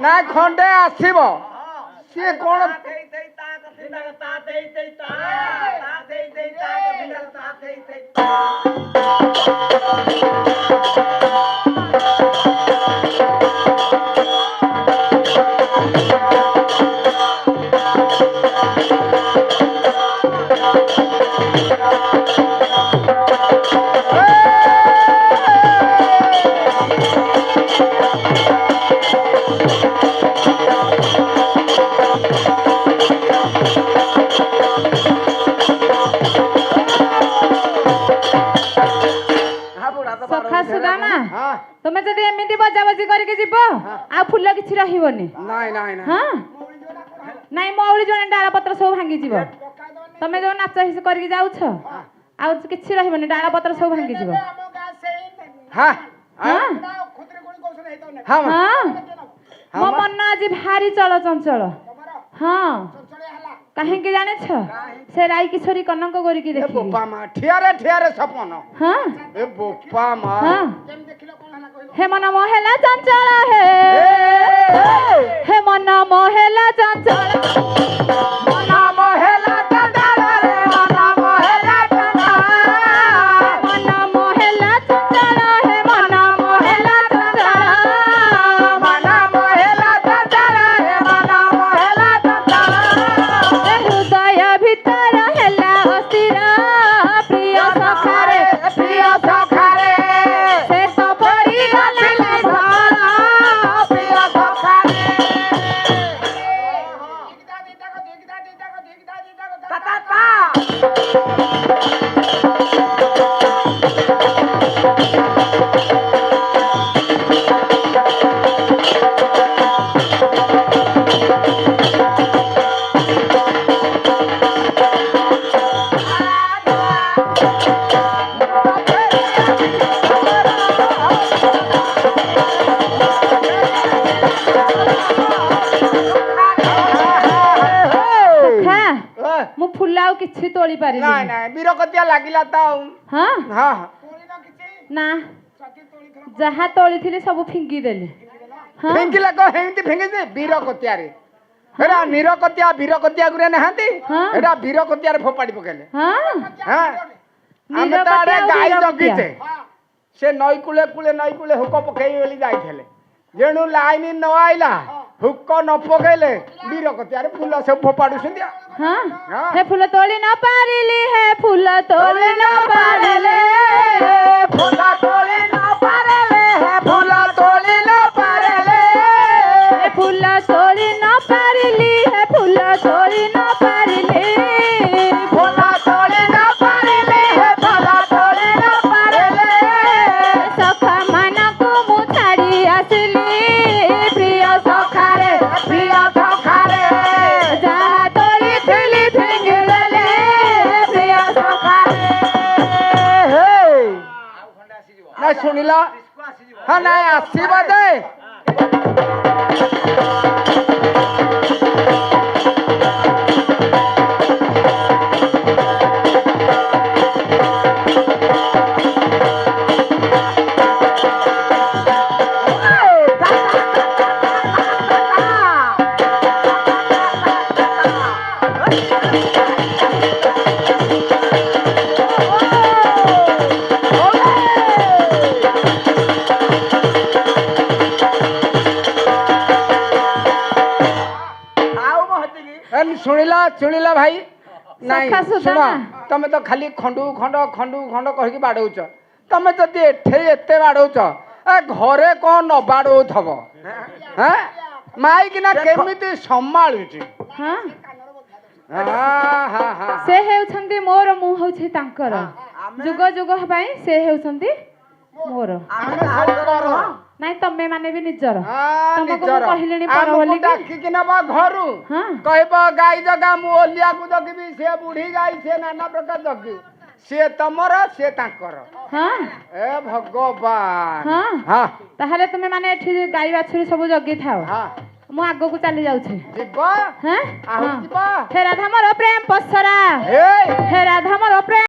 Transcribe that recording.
ନା ଖଣ୍ଡେ ଆସିବ ସିଏ କଣ তুমি যদি এমিতি বজাবজি করিকি যাব আর ফুল কিছু রহিবনি নাই নাই নাই হ্যাঁ নাই মৌলি জনে ডাল পত্র সব ভাঙ্গি যাব তুমি যে নাচ হিস করিকি যাউছ আর কিছু রহিবনি ডাল পত্র সব ভাঙ্গি যাব হ্যাঁ হ্যাঁ হ্যাঁ হ্যাঁ মো মন আজ ভারি চলচঞ্চল হ্যাঁ কাহিଁକି ଜାଣିଛ ସେ ରାଇ କିଶୋରୀ କନକ କରିକି ଏ ଦେଖି ବୋପା ମା ଠିଆରେ ଠିଆରେ ସପନ ହଁ ଏ ବୋପା ମା ହଁ ହେ ମନ ମହେଲା ଚଞ୍ଚଳ ହେ ମନ ମହେଲା ଚଞ୍ଚଳ ମନ ମହେଲା ଚଞ୍ଚଳ ରେ ମନ ମହେଲା ଚଞ୍ଚଳ ମନ ମହେଲା ଚଞ୍ଚଳ ହେ ମନ ମହେଲା ଚଞ୍ଚଳ ମନ ମହେଲା ଚଞ୍ଚଳ ରେ ମନ ମହେଲା ଚଞ୍ଚଳ ହୃଦୟ ଭିତର ହେଲା ଅସ୍ଥିର ପ୍ରିୟ ସଖାରେ ପ୍ରିୟ ସଖାରେ ସେ ତ ପଡ଼ିଗଲେ ପ୍ରିୟ ସଖାରେ ତା ତା ତା ମୁଁ ଫୁଲ ଆଉ କିଛି ତୋଳି ପାରିବି ନାଇଁ ନାଇଁ ବିରକତିଆ ଲାଗିଲା ତ ଆଉ ହଁ ହଁ ନା ଯାହା ତୋଳିଥିଲି ସବୁ ଫିଙ୍ଗି ଦେଲି ହଁ ଫିଙ୍ଗିଲେ କଣ ହେମିତି ଫିଙ୍ଗିଛି ବିରକତିଆରେ ଏଟା ନିରକତିଆ ବିରକତିଆ ଗୁରେ ନାହାନ୍ତି ହଁ। ଏଟା ବିରକତିଆରେ ଫୋପାଡ଼ି ପକେଇଲେ ହଁ ହଁ ଆମେ ତ ଆଡେ ନିରକତିଆ ଆଉ ଗାଈ ବିରକତିଆ। ଜଗିଛେ ସେ ନଈ କୂଳେ କୂଳେ ନଈ କୂଳେ ହୁକ ପକେଇବେ ବୋଲି ଯାଇଥିଲେ ଯେଣୁ ଲାଇନ ନ ଆଇଲା ହୁକ ନ ପକେଇଲେ ବିରକତିଆରେ ଫୁଲ ସବୁ ଫୋପାଡୁଛନ୍ତି ଆଉ। ହଁ ହଁ। ହେ ଫୁଲ ତୋଳି ନ ପାରିଲି ହେ ଫୁଲ ତୋଳି ନ ପାରିଲେ ଫୁଲ ତୋଳି ନ ପାରିଲେ ହେ ଫୁଲ ତୋଳି ନ ପାରିଲେ ହେ ଫୁଲ ତୋଳି ନ ପାରିଲି ହେ ଫୁଲ ତୋଳି ନ ପାରିଲି ଫୁଲ ତୋଳି ନ ପାରିଲେ ହେ ଫୁଲ ତୋଳି ନ ପାରିଲେ ସଖା ମାନଙ୍କୁ ମୁଁ ଛାଡ଼ି ଆସିଲି ପ୍ରିୟ ସଖାରେ ପ୍ରିୟ ସଖାରେ ଯାହା ତୋଳିଥିଲି ଫିଙ୍ଗି ଦେଲେ ପ୍ରିୟ ସଖାରେ ନା ଶୁଣିଲ ହଁ ନାଇଁ ଆସିବ ଯେ ଶୁଣିଲ ଶୁଣିଲ ଭାଇ ନାଇଁ ସଖା ସୁଦାମା। ଶୁଣ ତମେ ତ ଖାଲି ଖଣ୍ଡୁ ଖଣ୍ଡ କହିକି ବାଡଉଛ ତମେ ଯଦି ଏଠେଇ ଏତେ ବାଡଉଛ ଘରେ କଣ ନ ବାଡଉଥବ ହଁ ମାଇକିନା କେମିତି ସମ୍ଭାଳୁଛି ହଁ ହଁ ହଁ ସେ ହେଉଛନ୍ତି ମୋର ମୁଁ ହଉଛି ତାଙ୍କର ଯୁଗ ଯୁଗ ପାଇଁ ସେ ହେଉଛନ୍ତି ମୋର ନାଇଁ ତମେ ମାନେ ବି ନିଜର ତମକୁ ମୁଁ କହିଲିଣି ପର ବୋଲି ଡାକିକି ନବ ଘରୁ ହଁ କହିବ ଗାଈ ଜଗା ମୁଁ ଓଲିଆକୁ ଜଗିବି ସେ ବୁଢୀ ଗାଈ ସେ ନାନା ପ୍ରକାର ଜଗିବୁ ସିଏ ତମର ସିଏ ତାଙ୍କର ହଁ ଏ ଭଗବାନ ହଁ ହଁ ତାହେଲେ ତୁମେ ମାନେ ଏଠି ଗାଈ ବାଛୁରୀ ସବୁ ଜଗିଥାଅ ହଁ ମୁଁ ଆଗକୁ ଚାଲି ଯାଉଛି ଯିବ ହଁ ଆହୁରି ଯିବ ହେ ରାଧା ମୋର ପ୍ରେମ ପସରା ଏ ହେ ରାଧା ମୋର ପ୍ରେମ